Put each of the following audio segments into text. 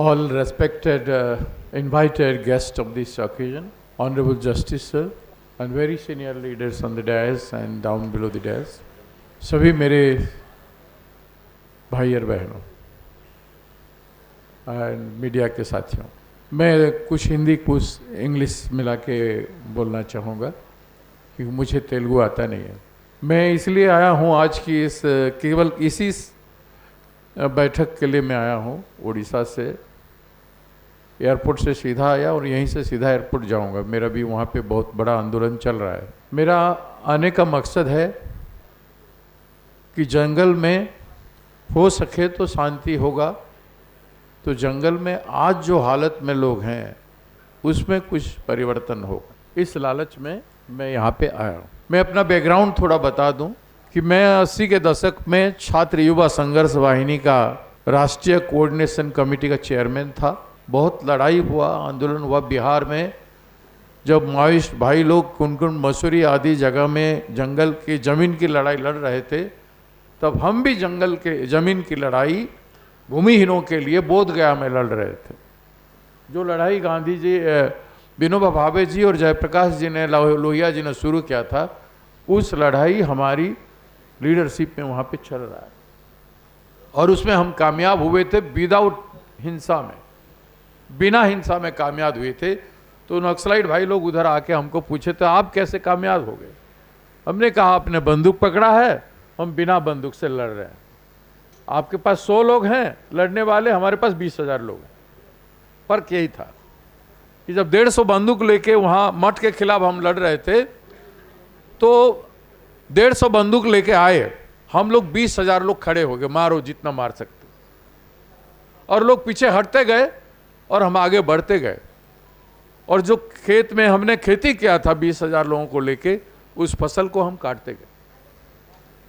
all respected invited guests of this occasion, Honorable Justice Sir, and very senior leaders on the dais and down below the dais, सभी मेरे भाई और बहनों and media के साथियों, मैं कुछ हिंदी कुछ इंग्लिश मिला के बोलना चाहूँगा क्योंकि मुझे तेलुगु आता नहीं है। मैं इसलिए आया हूँ आज की इस केवल इसी बैठक के लिए मैं आया हूँ। उड़ीसा से एयरपोर्ट से सीधा आया और यहीं से सीधा एयरपोर्ट जाऊँगा। मेरा भी वहाँ पे बहुत बड़ा आंदोलन चल रहा है। मेरा आने का मकसद है कि जंगल में हो सके तो शांति होगा, तो जंगल में आज जो हालत में लोग हैं उसमें कुछ परिवर्तन होगा। इस लालच में मैं यहाँ पे आया हूँ। मैं अपना बैकग्राउंड थोड़ा बता दूं कि मैं 80 के दशक में छात्र युवा संघर्ष वाहिनी का राष्ट्रीय कोऑर्डिनेशन कमेटी का चेयरमैन था। बहुत लड़ाई हुआ, आंदोलन हुआ बिहार में, जब माओइस्ट भाई लोग कुनकुन मसूरी आदि जगह में जंगल की ज़मीन की लड़ाई लड़ रहे थे, तब हम भी जंगल के ज़मीन की लड़ाई भूमिहीनों के लिए बोधगया में लड़ रहे थे। जो लड़ाई गांधी जी, विनोबा भावे जी और जयप्रकाश जी ने, लोहिया जी ने शुरू किया था, उस लड़ाई हमारी लीडरशिप में वहाँ पे चल रहा है और उसमें हम कामयाब हुए थे विदाउट हिंसा में, बिना हिंसा में कामयाब हुए थे। तो नक्सलाइट भाई लोग उधर आके हमको पूछे तो आप कैसे कामयाब हो गए? हमने कहा आपने बंदूक पकड़ा है, हम बिना बंदूक से लड़ रहे हैं। आपके पास 100 लोग हैं लड़ने वाले, हमारे पास 20,000 लोग हैं। फर्क यही था कि जब 150 बंदूक लेके वहाँ मठ के खिलाफ हम लड़ रहे थे तो 150 बंदूक लेके आए, हम लोग 20,000 लोग खड़े हो गए, मारो जितना मार सकते, और लोग पीछे हटते गए और हम आगे बढ़ते गए। और जो खेत में हमने खेती किया था 20,000 लोगों को लेके, उस फसल को हम काटते गए।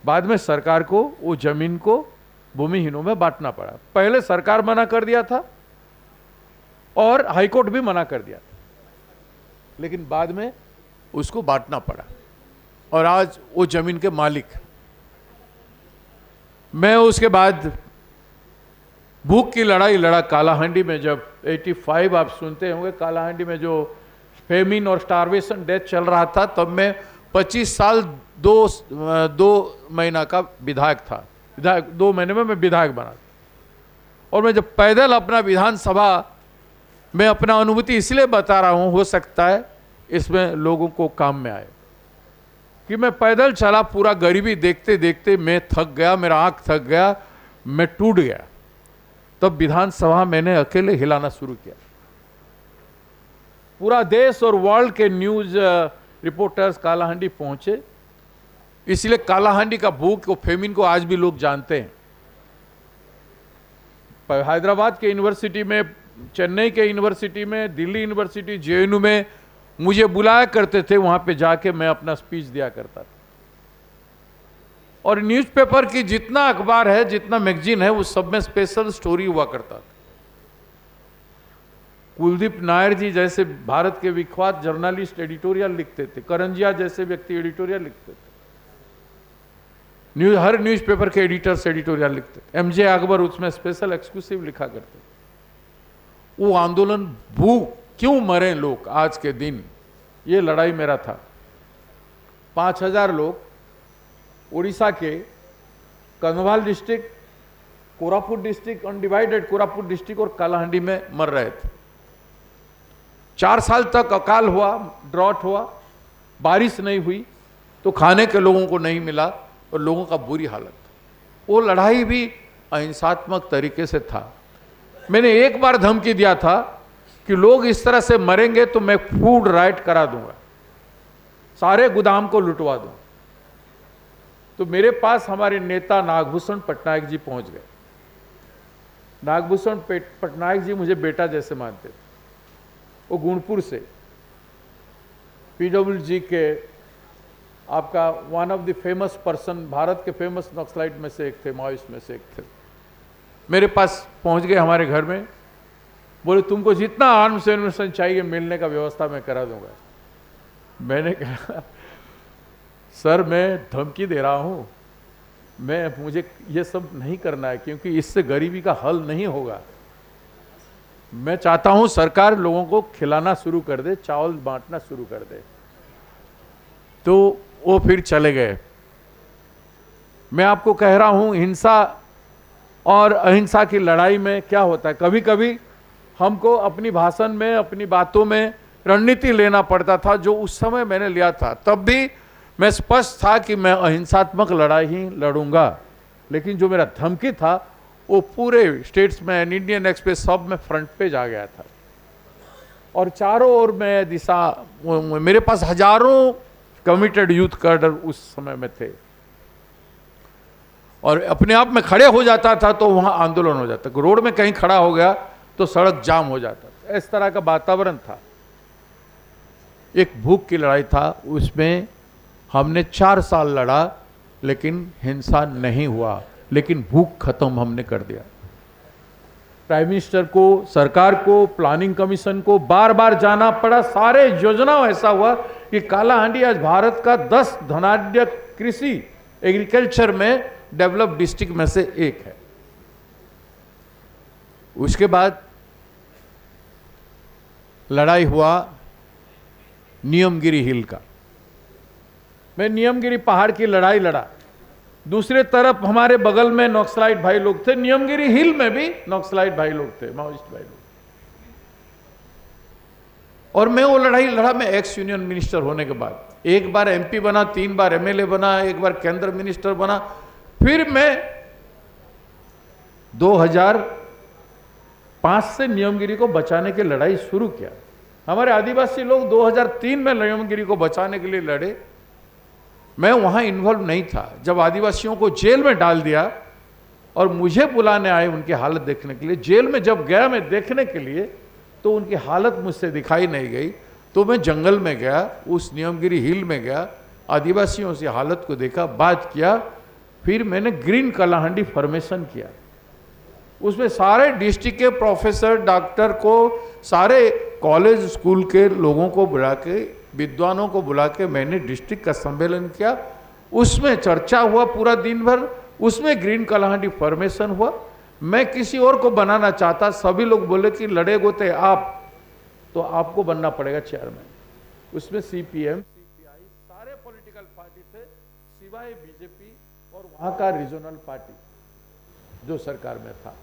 बाद में सरकार को वो जमीन को भूमिहीनों में बांटना पड़ा। पहले सरकार मना कर दिया था और हाईकोर्ट भी मना कर दिया था, लेकिन बाद में उसको बांटना पड़ा और आज वो जमीन के मालिक। मैं उसके बाद भूख की लड़ाई लड़ा कालाहांडी में। जब 85 आप सुनते होंगे, कालाहांडी में जो फेमिन और स्टारवेशन डेथ चल रहा था, तब मैं 25 साल 2 महीना का विधायक था। 2 महीने में मैं विधायक बना। और मैं जब पैदल अपना विधानसभा में अपना अनुभूति इसलिए बता रहा हूँ, हो सकता है इसमें लोगों को काम में आए, कि मैं पैदल चला, पूरा गरीबी देखते देखते मैं थक गया, मेरा आँख थक गया, मैं टूट गया। तब विधानसभा मैंने अकेले हिलाना शुरू किया। पूरा देश और वर्ल्ड के न्यूज रिपोर्टर्स कालाहांडी पहुंचे, इसलिए कालाहांडी का भूख और फेमिन को आज भी लोग जानते हैं। हैदराबाद के यूनिवर्सिटी में, चेन्नई के यूनिवर्सिटी में, दिल्ली यूनिवर्सिटी, जेएनयू में मुझे बुलाया करते थे, वहां पे जाके मैं अपना स्पीच दिया करता था। और न्यूज़पेपर की जितना अखबार है, जितना मैगजीन है, उस सब में स्पेशल स्टोरी हुआ करता था। कुलदीप नायर जी जैसे भारत के विख्यात जर्नलिस्ट एडिटोरियल लिखते थे, करंजिया जैसे व्यक्ति एडिटोरियल लिखते थे, हर न्यूज़पेपर के एडिटर्स एडिटोरियल लिखते थे। एमजे अकबर उसमें स्पेशल एक्सक्लूसिव लिखा करते थे। वो आंदोलन, भूख क्यों मरे लोग आज के दिन, ये लड़ाई मेरा था। 5,000 लोग उड़ीसा के Kandhamal district, Koraput district, undivided Koraput district और कालाहांडी में मर रहे थे। 4 साल तक अकाल हुआ, ड्रॉट हुआ, बारिश नहीं हुई, तो खाने के लोगों को नहीं मिला और लोगों का बुरी हालत। वो लड़ाई भी अहिंसात्मक तरीके से था। मैंने एक बार धमकी दिया था कि लोग इस तरह से मरेंगे तो मैं फूड राइट करा दूंगा, सारे गोदाम को लुटवा दूंगा। तो मेरे पास हमारे नेता नागभूषण पटनायक जी पहुंच गए। नागभूषण पटनायक जी मुझे बेटा जैसे मानते थे। वो गुणपुर से पीडब्ल्यूजी के आपका one of the famous person, Bharat के फेमस नक्सलाइट में से एक थे, माओइस्ट में से एक थे। मेरे पास पहुंच गए हमारे घर में, बोले तुमको जितना आर्म्स एम्यूनिशन चाहिए मिलने का व्यवस्था मैं करा दूंगा। मैंने कहा सर मैं धमकी दे रहा हूँ, मुझे ये सब नहीं करना है, क्योंकि इससे गरीबी का हल नहीं होगा। मैं चाहता हूं सरकार लोगों को खिलाना शुरू कर दे, चावल बांटना शुरू कर दे। तो वो फिर चले गए। मैं आपको कह रहा हूं, हिंसा और अहिंसा की लड़ाई में क्या होता है, कभी कभी हमको अपनी भाषण में, अपनी बातों में रणनीति लेना पड़ता था, जो उस समय मैंने लिया था। तब भी मैं स्पष्ट था कि मैं अहिंसात्मक लड़ाई ही लड़ूंगा, लेकिन जो मेरा धमकी था वो पूरे स्टेट्समैन, इंडियन एक्सप्रेस सब में फ्रंट पेज आ गया था। और चारों ओर में दिशा, मेरे पास हजारों कमिटेड यूथ कैडर उस समय में थे, और अपने आप में खड़े हो जाता था तो वहां आंदोलन हो जाता। रोड में कहीं खड़ा हो गया तो सड़क जाम हो जाता। इस तरह का वातावरण था। एक भूख की लड़ाई था, उसमें हमने 4 साल लड़ा, लेकिन हिंसा नहीं हुआ, लेकिन भूख खत्म हमने कर दिया। प्राइम मिनिस्टर को, सरकार को, प्लानिंग कमीशन को बार बार जाना पड़ा। सारे योजना ऐसा हुआ कि कालाहांडी आज भारत का 10 धनाढ्य कृषि एग्रीकल्चर में डेवलप डिस्ट्रिक्ट में से एक है। उसके बाद लड़ाई हुआ नियमगिरी हिल का। मैं नियमगिरी पहाड़ की लड़ाई लड़ा। दूसरे तरफ हमारे बगल में नक्सलाइट भाई लोग थे, नियमगिरी हिल में भी नक्सलाइट भाई लोग थे, माओइस्ट भाई लोग। और मैं वो लड़ाई लड़ा। मैं एक्स यूनियन मिनिस्टर होने के बाद 1 बार एमपी बना, 3 बार एमएलए बना, 1 बार केंद्र मिनिस्टर बना। फिर मैं 2005 से नियमगिरी को बचाने की लड़ाई शुरू किया। हमारे आदिवासी लोग 2003 में नियमगिरी को बचाने के लिए लड़े। मैं वहां इन्वॉल्व नहीं था। जब आदिवासियों को जेल में डाल दिया और मुझे बुलाने आए उनकी हालत देखने के लिए, जेल में जब गया मैं देखने के लिए, तो उनकी हालत मुझसे दिखाई नहीं गई। तो मैं जंगल में गया, उस नियमगिरी हिल में गया, आदिवासियों से हालत को देखा, बात किया। फिर मैंने ग्रीन कालाहांडी फॉर्मेशन किया। उसमें सारे डिस्ट्रिक्ट के प्रोफेसर, डॉक्टर को, सारे कॉलेज स्कूल के लोगों को बुला के, विद्वानों को बुला के मैंने डिस्ट्रिक्ट का सम्मेलन किया। उसमें चर्चा हुआ पूरा दिन भर। उसमें ग्रीन कालाहांडी फॉर्मेशन हुआ। मैं किसी और को बनाना चाहता, सभी लोग बोले कि लड़े गोते आप, तो आपको बनना पड़ेगा चेयरमैन। उसमें सीपीएम, सीपीआई, सारे पॉलिटिकल पार्टी थे, सिवाय बीजेपी और वहां का रीजनल पार्टी जो सरकार में था,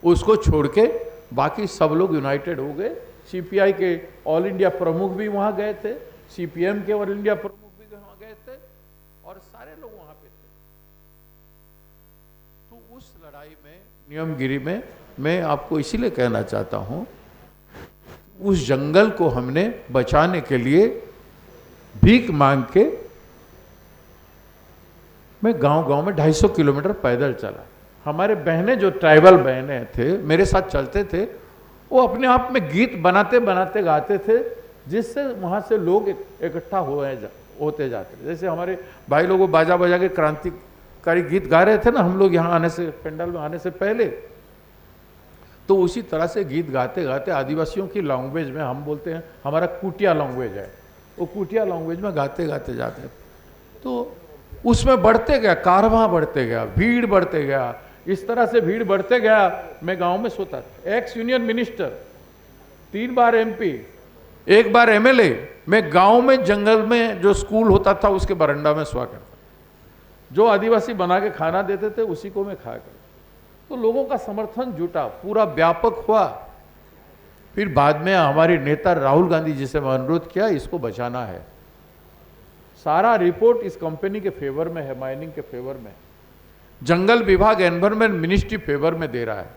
उसको छोड़ के बाकी सब लोग यूनाइटेड हो गए। सीपीआई के ऑल इंडिया प्रमुख भी वहां गए थे, सीपीएम के ऑल इंडिया प्रमुख भी वहां गए थे, और सारे लोग वहां पे थे। तो उस लड़ाई में, नियमगिरी में, मैं आपको इसीलिए कहना चाहता हूं, उस जंगल को हमने बचाने के लिए भीख मांग के मैं गांव-गांव में 250 किलोमीटर पैदल चला। हमारे बहनें, जो ट्राइबल बहनें थे, मेरे साथ चलते थे, वो अपने आप में गीत बनाते बनाते गाते थे, जिससे वहां से लोग इकट्ठा होते जाते थे। जैसे हमारे भाई लोग बाजा बजा के क्रांतिकारी गीत गा रहे थे ना, हम लोग यहाँ आने से, पंडाल में आने से पहले, तो उसी तरह से गीत गाते गाते आदिवासियों की लैंग्वेज में, हम बोलते हैं हमारा कुटिया लैंग्वेज है, वो कुटिया लैंग्वेज में गाते गाते जाते। तो उसमें बढ़ते गया, कारवां बढ़ते गया, भीड़ बढ़ते गया। इस तरह से भीड़ बढ़ते गया। मैं गांव में सोता था, एक्स यूनियन मिनिस्टर, 3 बार एमपी, 1 बार एमएलए। मैं गांव में जंगल में जो स्कूल होता था उसके बरंडा में सोया करता। जो आदिवासी बना के खाना देते थे उसी को मैं खाया करता। तो लोगों का समर्थन जुटा, पूरा व्यापक हुआ। फिर बाद में हमारे नेता राहुल गांधी जी से मैं अनुरोध किया, इसको बचाना है। सारा रिपोर्ट इस कंपनी के फेवर में है, माइनिंग के फेवर में। जंगल विभाग, एनवायरमेंट मिनिस्ट्री फेवर में दे रहा है।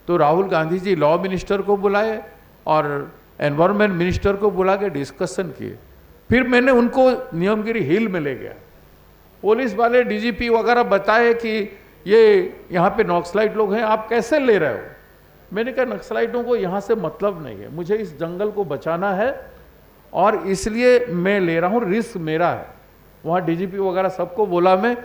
तो राहुल गांधी जी लॉ मिनिस्टर को बुलाए और एनवायरमेंट मिनिस्टर को बुला के डिस्कशन किए। फिर मैंने उनको नियमगिरी हिल में ले गया। पुलिस वाले, डीजीपी वगैरह बताए कि ये यहाँ पे नक्सलाइट लोग हैं, आप कैसे ले रहे हो? मैंने कहा नक्सलाइटों को यहाँ से मतलब नहीं है, मुझे इस जंगल को बचाना है और इसलिए मैं ले रहा हूँ, रिस्क मेरा है। वहाँ डीजीपी वगैरह सबको बोला। मैं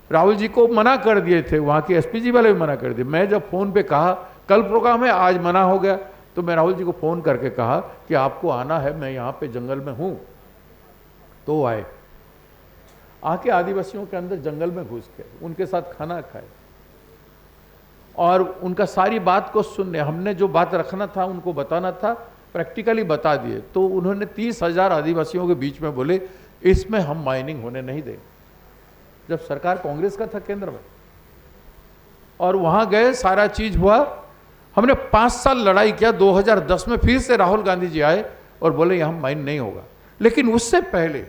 राहुल जी को मना कर दिए थे, वहाँ के एसपीजी वाले भी मना कर दिए। मैं जब फ़ोन पे कहा कल प्रोग्राम है, आज मना हो गया, तो मैं राहुल जी को फ़ोन करके कहा कि आपको आना है, मैं यहाँ पे जंगल में हूँ। तो आए, आके आदिवासियों के अंदर जंगल में घुस के उनके साथ खाना खाए। और उनका सारी बात को सुनने, हमने जो बात रखना था उनको बताना था, प्रैक्टिकली बता दिए। तो उन्होंने 30,000 आदिवासियों के बीच में बोले इसमें हम माइनिंग होने नहीं देंगे, जब सरकार कांग्रेस का था केंद्र में। और वहां गए, सारा चीज हुआ। हमने 5 साल लड़ाई किया। 2010 में फिर से राहुल गांधी जी आए और बोले यहां माइन नहीं होगा। लेकिन उससे पहले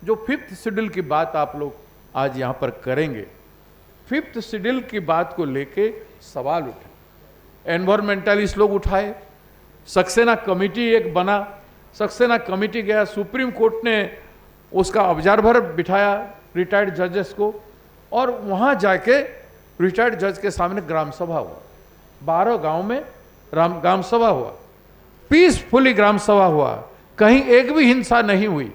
जो 5th शेड्यूल की बात आप लोग आज यहां पर करेंगे, 5th शेड्यूल की बात को लेके सवाल उठे, एनवायरमेंटलिस्ट लोग उठाए, सक्सेना कमेटी एक बना, सक्सेना कमेटी गया, सुप्रीम कोर्ट ने उसका ऑब्जर्वर बिठाया रिटायर्ड जजेस को, और वहां जाके रिटायर्ड जज के सामने ग्राम सभा हुआ। 12 गांव में ग्राम सभा हुआ, पीसफुली ग्राम सभा हुआ, कहीं एक भी हिंसा नहीं हुई।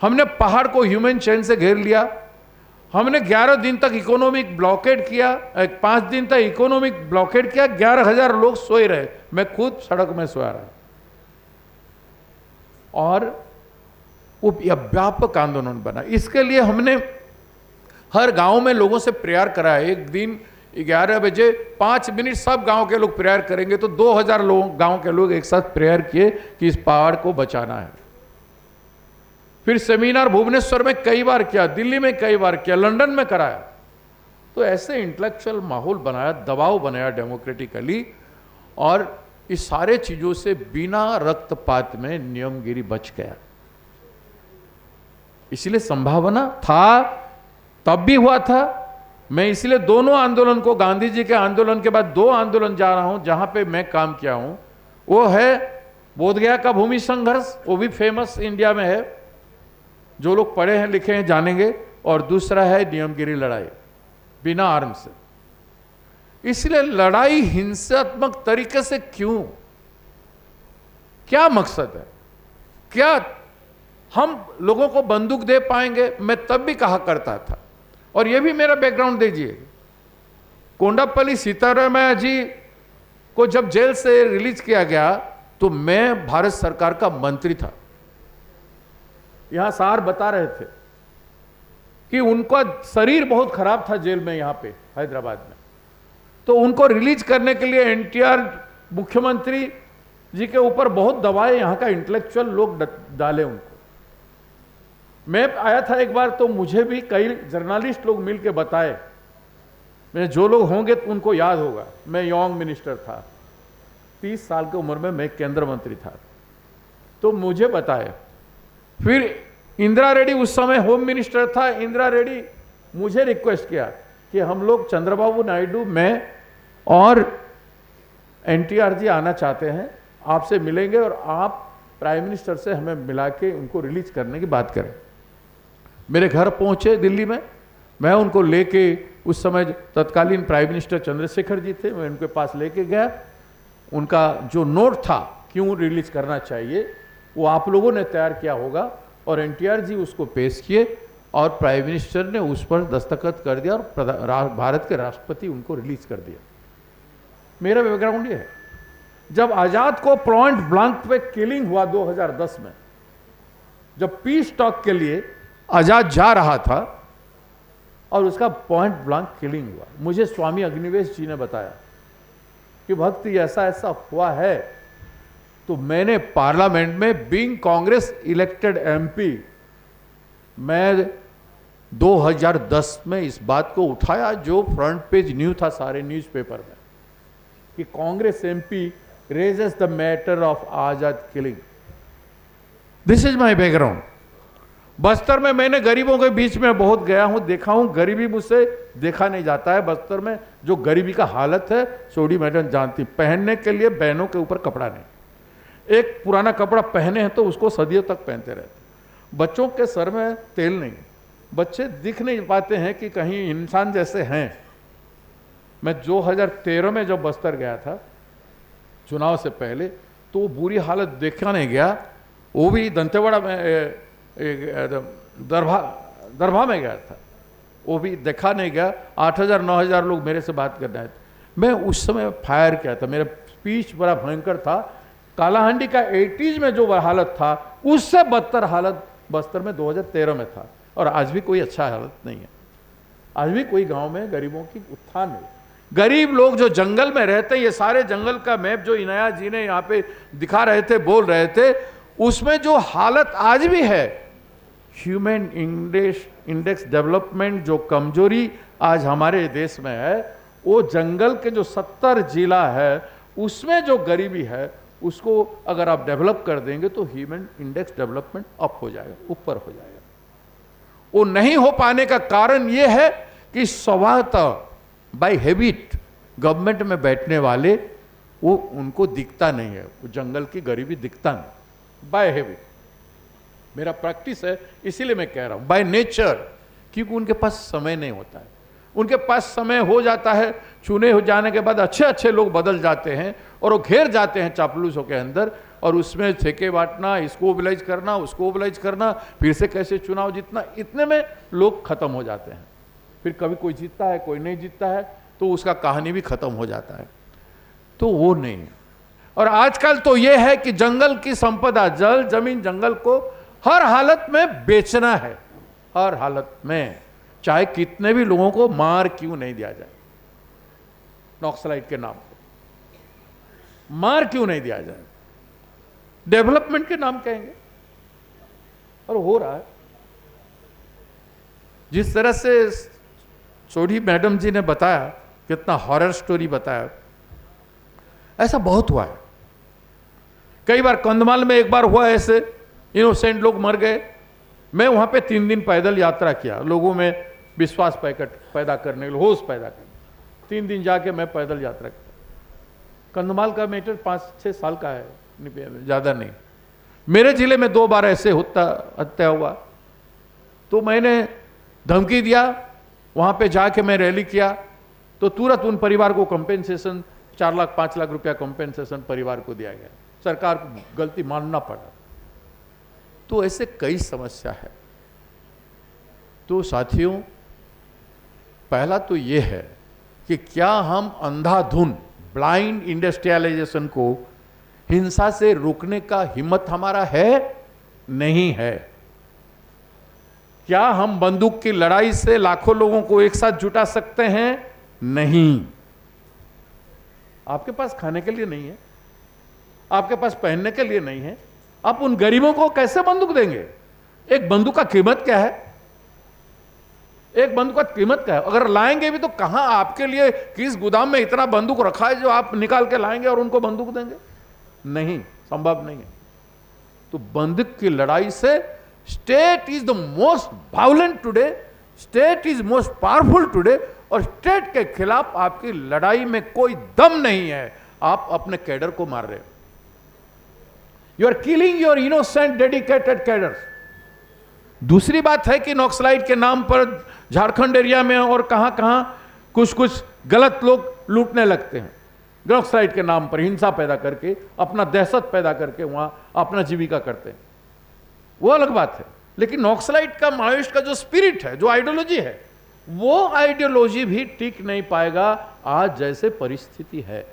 हमने पहाड़ को ह्यूमन चेन से घेर लिया। हमने 11 दिन तक इकोनॉमिक ब्लॉकेड किया, 5 दिन तक इकोनॉमिक ब्लॉकेड किया। 11,000 लोग सोए रहे, मैं खुद सड़क में सोया रहा। और वो व्यापक आंदोलन बना। इसके लिए हमने हर गांव में लोगों से प्रेयर कराया। एक दिन 11 बजे 5 मिनट सब गांव के लोग प्रेयर करेंगे, तो 2,000 लोग, गांव के लोग एक साथ प्रेयर किए कि इस पहाड़ को बचाना है। फिर सेमिनार भुवनेश्वर में कई बार किया, दिल्ली में कई बार किया, लंदन में कराया। तो ऐसे इंटेलेक्चुअल माहौल बनाया, दबाव बनाया डेमोक्रेटिकली, और इस सारे चीजों से बिना रक्तपात में नियमगिरी बच गया। इसलिए संभावना था, तब भी हुआ था। मैं इसलिए दोनों आंदोलन को, गांधी जी के आंदोलन के बाद 2 आंदोलन जा रहा हूं जहां पे मैं काम किया हूं। वो है बोधगया का भूमि संघर्ष, वो भी फेमस इंडिया में है, जो लोग पढ़े हैं लिखे हैं जानेंगे, और दूसरा है नियमगिरी लड़ाई बिना आर्म से। इसलिए लड़ाई हिंसात्मक तरीके से क्यों, क्या मकसद है? क्या हम लोगों को बंदूक दे पाएंगे? मैं तब भी कहा करता था, और यह भी मेरा बैकग्राउंड दीजिए। कोंडापल्ली सीतारामैया जी को जब जेल से रिलीज किया गया तो मैं भारत सरकार का मंत्री था। यहां सार बता रहे थे कि उनका शरीर बहुत खराब था जेल में, यहां पे हैदराबाद में। तो उनको रिलीज करने के लिए एनटीआर मुख्यमंत्री जी के ऊपर बहुत दबाए, यहां का इंटेलेक्चुअल लोग डाले उनको। मैं आया था एक बार, तो मुझे भी कई जर्नलिस्ट लोग मिलके बताए, मैं जो लोग होंगे तो उनको याद होगा, मैं यंग मिनिस्टर था, 30 साल की उम्र में मैं केंद्र मंत्री था। तो मुझे बताए। फिर इंदिरा रेड्डी उस समय होम मिनिस्टर था। इंदिरा रेड्डी मुझे रिक्वेस्ट किया कि हम लोग चंद्रबाबू नायडू, मैं और एनटीआर जी आना चाहते हैं, आपसे मिलेंगे और आप प्राइम मिनिस्टर से हमें मिला के उनको रिलीज करने की बात करें। मेरे घर पहुंचे दिल्ली में, मैं उनको लेके, उस समय तत्कालीन प्राइम मिनिस्टर चंद्रशेखर जी थे, मैं उनके पास लेके गया। उनका जो नोट था क्यों रिलीज करना चाहिए वो आप लोगों ने तैयार किया होगा, और एनटीआर जी उसको पेश किए और प्राइम मिनिस्टर ने उस पर दस्तखत कर दिया और भारत के राष्ट्रपति उनको रिलीज कर दिया। मेरा बैकग्राउंड ये है। जब आजाद को पॉइंट ब्लैंक पे किलिंग हुआ 2010 में, जब पीस टॉक के लिए आजाद जा रहा था और उसका पॉइंट ब्लैंक किलिंग हुआ, मुझे स्वामी अग्निवेश जी ने बताया कि भक्ति ऐसा ऐसा हुआ है। तो मैंने पार्लियामेंट में बीइंग कांग्रेस इलेक्टेड एमपी, मैं 2010 में इस बात को उठाया, जो फ्रंट पेज न्यूज था सारे न्यूज़पेपर में, कि Congress MP raises the matter of Azad killing. This is my background. Bastar में मैंने गरीबों के बीच में बहुत गया हूं, देखा हूं, गरीबी मुझसे देखा नहीं जाता है। बस्तर में जो गरीबी का हालत है, सोडी मैडम जानती, पहनने के लिए बहनों के ऊपर कपड़ा नहीं, एक पुराना कपड़ा पहने हैं तो उसको सदियों तक पहनते रहते। बच्चों के सर में तेल नहीं, बच्चे दिख नहीं पाते हैं कि कहीं इंसान जैसे हैं। मैं 2013 में जब बस्तर गया था चुनाव से पहले, तो बुरी हालत देखा नहीं गया। वो भी दंतेवाड़ा में, दरभा में गया था, वो भी देखा नहीं गया। 8,000 9,000 लोग मेरे से बात करने आए थे। मैं उस समय फायर किया था, मेरा स्पीच बड़ा भयंकर था। कालाहांडी का 80s में जो हालत था, उससे बदतर हालत बस्तर में 2013 में था, और आज भी कोई अच्छा हालत नहीं है। आज भी कोई गांव में गरीबों की उत्थान नहीं। गरीब लोग जो जंगल में रहते हैं, ये सारे जंगल का मैप जो इनाया जी ने यहाँ पे दिखा रहे थे, बोल रहे थे, उसमें जो हालत आज भी है, ह्यूमन इंडेक्स डेवलपमेंट जो कमजोरी आज हमारे देश में है, वो जंगल के जो 70 जिला है उसमें जो गरीबी है, उसको अगर आप डेवलप कर देंगे तो ह्यूमन इंडेक्स डेवलपमेंट अप हो जाएगा, ऊपर हो जाएगा। वो नहीं हो पाने का कारण ये है कि स्वभावतः बाय हैबिट गवर्नमेंट में बैठने वाले वो उनको दिखता नहीं है, वो जंगल की गरीबी दिखता नहीं, बाय हैबिट। मेरा प्रैक्टिस है, इसीलिए मैं कह रहा हूं बाय नेचर, क्योंकि उनके पास समय नहीं होता है। उनके पास समय हो जाता है, चुने हो जाने के बाद अच्छे अच्छे लोग बदल जाते हैं और वो घेर जाते हैं चापलूसों के अंदर, और उसमें ठेके बांटना, इसको मोबिलाइज करना, उसको मोबिलाइज करना, फिर से कैसे चुनाव जीतना, इतने में लोग खत्म हो जाते हैं। फिर कभी कोई जीतता है, कोई नहीं जीतता है, तो उसका कहानी भी खत्म हो जाता है। तो वो नहीं। और आजकल तो ये है कि जंगल की संपदा, जल जमीन जंगल को हर हालत में बेचना है, हर हालत में, चाहे कितने भी लोगों को मार क्यों नहीं दिया जाए, नक्सलाइट के नाम पर मार क्यों नहीं दिया जाए, डेवलपमेंट के नाम कहेंगे, और हो रहा है। जिस तरह से सोढ़ी मैडम जी ने बताया, कितना हॉरर स्टोरी बताया, ऐसा बहुत हुआ है। कई बार कंधमाल में एक बार हुआ ऐसे, इनोसेंट लोग मर गए। मैं वहां पे 3 दिन पैदल यात्रा किया, लोगों में विश्वास पैदा करने के लिए, होश पैदा करने, 3 दिन जाके मैं पैदल यात्रा किया। कंधमाल का मैटर 5-6 साल का है, ज्यादा नहीं। मेरे जिले में 2 बार ऐसे हत्या हुआ, तो मैंने धमकी दिया, वहां पे जाके मैं रैली किया, तो तुरंत उन परिवार को कंपेंसेशन 4 लाख 5 लाख रुपया कंपेंसेशन परिवार को दिया गया। सरकार को गलती मानना पड़ा। तो ऐसे कई समस्या है। तो साथियों, पहला तो ये है कि क्या हम अंधाधुन ब्लाइंड इंडस्ट्रियलाइजेशन को हिंसा से रोकने का हिम्मत हमारा है? नहीं है। क्या हम बंदूक की लड़ाई से लाखों लोगों को एक साथ जुटा सकते हैं? नहीं। आपके पास खाने के लिए नहीं है, आपके पास पहनने के लिए नहीं है, आप उन गरीबों को कैसे बंदूक देंगे? एक बंदूक का कीमत क्या है? एक बंदूक का कीमत क्या है? अगर लाएंगे भी तो कहां, आपके लिए किस गोदाम में इतना बंदूक रखा है जो आप निकाल के लाएंगे और उनको बंदूक देंगे? नहीं, संभव नहीं है। तो बंदूक की लड़ाई से, state is the most violent today, state is most powerful today, और स्टेट के खिलाफ आपकी लड़ाई में कोई दम नहीं है। आप अपने कैडर को मार रहे हो। You are killing your innocent dedicated cadres. दूसरी बात है कि नक्सलाइट के नाम पर झारखंड एरिया में और कहां कहां कुछ गलत लोग लूटने लगते हैं, नक्सलाइट के नाम पर हिंसा पैदा करके, अपना दहशत पैदा करके वहां अपना जीविका करते हैं, वो अलग बात है। लेकिन नक्सलाइट का, माओइस्ट का जो स्पिरिट है, जो आइडियोलॉजी है, वो आइडियोलॉजी भी टिक नहीं पाएगा आज जैसे परिस्थिति है।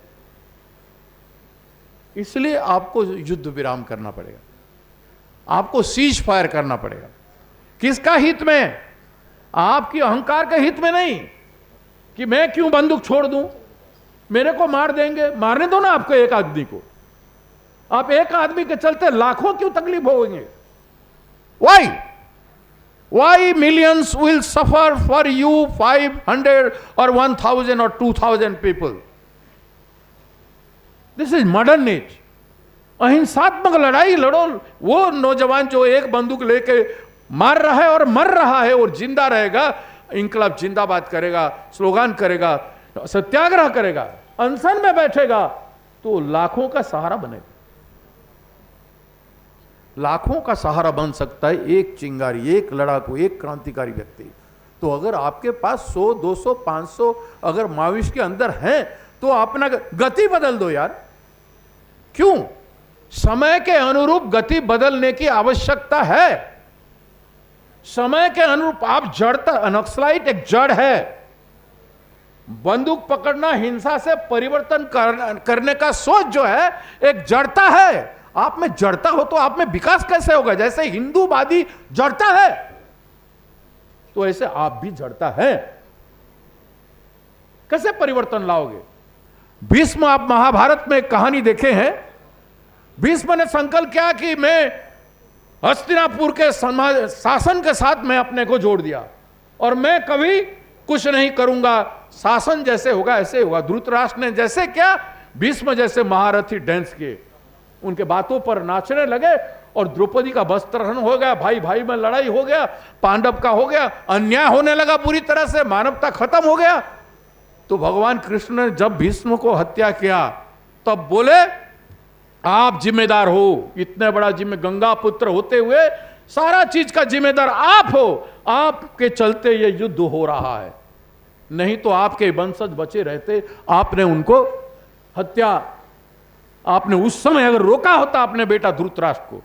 इसलिए आपको युद्ध विराम करना पड़ेगा, आपको सीज फायर करना पड़ेगा। किसका हित में? आपकी अहंकार के हित में नहीं कि मैं क्यों बंदूक छोड़ दूं, मेरे को मार देंगे, मारने दो ना आपको एक आदमी को। आप एक आदमी के चलते लाखों क्यों तकलीफ होंगे? Why millions will suffer for you 500 or 1000 or 2000 people? This is modern age. अहिंसात्मक लड़ाई लड़ो। वो नौजवान जो एक बंदूक लेके मार रहा है और मर रहा है और जिंदा रहेगा, इंकलाब जिंदाबाद करेगा, स्लोगान करेगा, सत्याग्रह करेगा, अनशन में बैठेगा, तो लाखों का सहारा बनेगा। लाखों का सहारा बन सकता है एक चिंगारी, एक लड़ाकू, एक क्रांतिकारी व्यक्ति। तो अगर आपके पास 100, 200, 500 अगर माओइस्ट के अंदर हैं, तो अपना गति बदल दो यार। क्यों? समय के अनुरूप गति बदलने की आवश्यकता है। समय के अनुरूप आप जड़ता, नक्सलाइट एक जड़ है। बंदूक पकड़ना, हिंसा से परिवर्तन करने का सोच जो है, एक जड़ता है। आप में जड़ता हो तो आप में विकास कैसे होगा? जैसे हिंदूवादी जड़ता है, तो ऐसे आप भी जड़ता है। कैसे परिवर्तन लाओगे? भीष्म, आप महाभारत में एक कहानी देखे हैं, भीष्म ने संकल्प किया कि मैं हस्तिनापुर के शासन के साथ मैं अपने को जोड़ दिया और मैं कभी कुछ नहीं करूंगा, शासन जैसे होगा ऐसे होगा। धृतराष्ट्र ने जैसे क्या, भीष्म जैसे महारथी डांस किए, उनके बातों पर नाचने लगे और द्रौपदी का वस्त्रहरण हो गया, भाई भाई में लड़ाई हो गया, पांडव का हो गया, अन्याय होने लगा पूरी तरह से, मानवता खत्म हो गया। तो भगवान कृष्ण ने जब भीष्म को हत्या किया तब बोले आप जिम्मेदार हो, इतने बड़ा गंगा पुत्र होते हुए सारा चीज का जिम्मेदार आप हो, आपके चलते ये युद्ध हो रहा है, नहीं तो आपके वंशज बचे रहते। आपने उनको हत्या, आपने उस समय अगर रोका होता अपने बेटा धृतराष्ट्र को,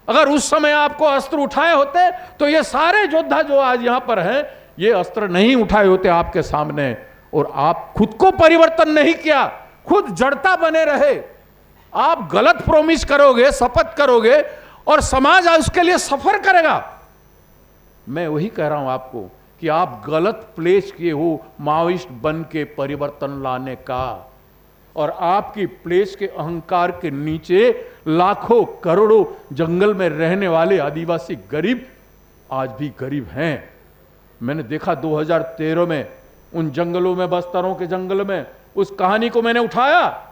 अगर उस समय आपको अस्त्र उठाए होते तो ये सारे योद्धा जो आज यहां पर हैं ये अस्त्र नहीं उठाए होते आपके सामने। और आप खुद को परिवर्तन नहीं किया, खुद जड़ता बने रहे। आप गलत प्रोमिस करोगे, शपथ करोगे और समाज उसके लिए सफर करेगा। मैं वही कह रहा हूं आपको कि आप गलत प्लेस किए हो माओइस्ट बन के परिवर्तन लाने का, और आपकी प्लेस के अहंकार के नीचे लाखों करोड़ों जंगल में रहने वाले आदिवासी गरीब आज भी गरीब हैं। मैंने देखा 2013 में उन जंगलों में, बस्तरों के जंगल में, उस कहानी को मैंने उठाया,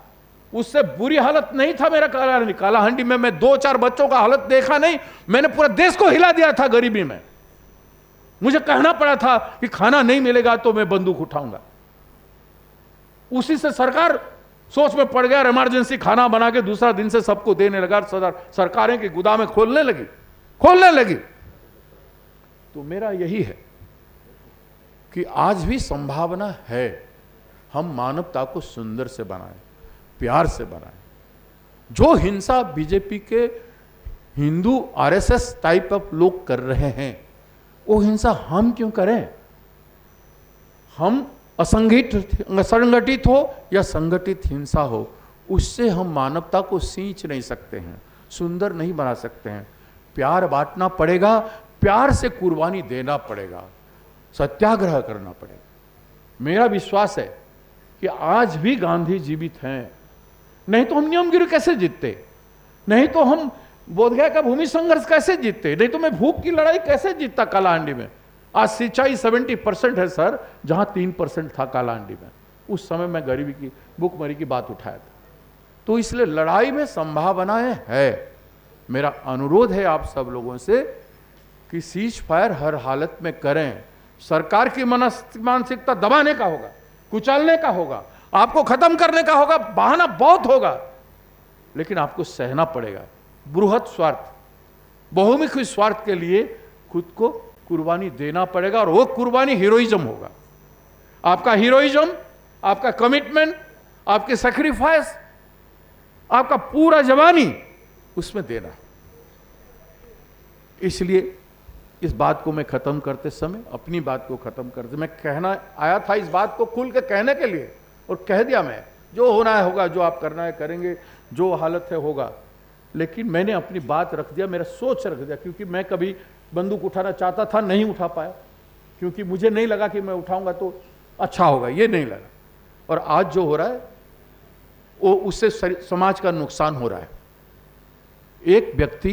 उससे बुरी हालत नहीं था मेरा कालाहांडी में। मैं 2-4 बच्चों का हालत देखा नहीं, मैंने पूरे देश को हिला दिया था गरीबी में। मुझे कहना पड़ा था कि खाना नहीं मिलेगा तो मैं बंदूक उठाऊंगा। उसी से सरकार सोच में पड़ गया, इमरजेंसी खाना बना के दूसरा दिन से सबको देने लगा, सरकारें की गोदामें खोलने लगी। तो मेरा यही है कि आज भी संभावना है, हम मानवता को सुंदर से बनाएं, प्यार से बनाएं। जो हिंसा बीजेपी के हिंदू आरएसएस टाइप ऑफ लोग कर रहे हैं वो हिंसा हम क्यों करें? हम असंगठित हो या संगठित हिंसा हो, उससे हम मानवता को सींच नहीं सकते हैं, सुंदर नहीं बना सकते हैं। प्यार बांटना पड़ेगा, प्यार से कुर्बानी देना पड़ेगा, सत्याग्रह करना पड़ेगा। मेरा विश्वास है कि आज भी गांधी जीवित हैं, नहीं तो हम नियमगिरी कैसे जीतते, नहीं तो हम बोधगया का भूमि संघर्ष कैसे जीतते, नहीं तो मैं भूख की लड़ाई कैसे जीतता कालाहांडी में। आज सिंचाई 70% है सर, जहां 3% था कालाहांडी में। उस समय मैं गरीबी की, भूखमरी की बात उठाया था। तो इसलिए लड़ाई में संभावनाएं है। मेरा अनुरोध है आप सब लोगों से कि सीज फायर हर हालत में करें। सरकार की मानसिकता दबाने का होगा, कुचलने का होगा, आपको खत्म करने का होगा, बहाना बहुत होगा, लेकिन आपको सहना पड़ेगा। बृहत स्वार्थ, बहुमुखी स्वार्थ के लिए खुद को कुर्बानी देना पड़ेगा, और वो कुर्बानी हीरोइज्म होगा। आपका हीरोइज्म, आपका कमिटमेंट, आपकी सैक्रिफाइस, आपका पूरा जवानी उसमें देना। इसलिए इस बात को मैं खत्म करते समय, अपनी बात को खत्म करते, मैं कहना आया था इस बात को खुल के कहने के लिए, और कह दिया मैं, जो होना है होगा, जो आप करना है करेंगे, जो हालत है होगा। लेकिन मैंने अपनी बात रख दिया, मेरा सोच रख दिया, क्योंकि मैं कभी बंदूक उठाना चाहता था, नहीं उठा पाया, क्योंकि मुझे नहीं लगा कि मैं उठाऊंगा तो अच्छा होगा, ये नहीं लगा। और आज जो हो रहा है वो उससे समाज का नुकसान हो रहा है। एक व्यक्ति,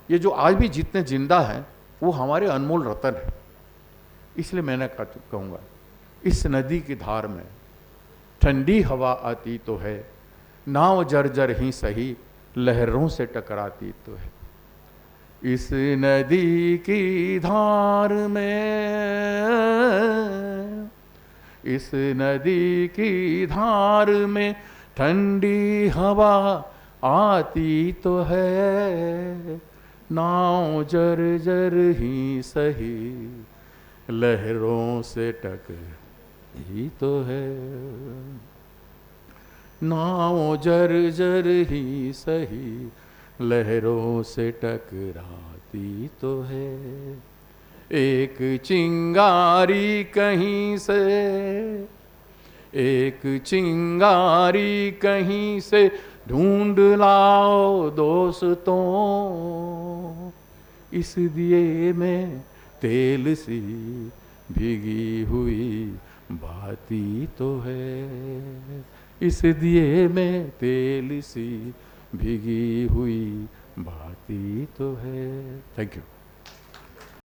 ये जो आज भी जितने जिंदा हैं वो हमारे अनमोल रतन है। इसलिए मैंने कहूँगा, इस नदी की धार में ठंडी हवा आती तो है, नाव जर्जर ही सही लहरों से टकराती तो है। इस नदी की धार में, इस नदी की धार में ठंडी हवा आती तो है, नाव जर्जर ही सही लहरों से टकराती तो है, नाव जर्जर ही सही लहरों से टकराती तो है। एक चिंगारी कहीं से, एक चिंगारी कहीं से ढूंढ लाओ दोस्तों, इस दिए में तेल सी भीगी हुई बाती तो है, इस दिए में तेल सी भीगी हुई बाती तो है। Thank you.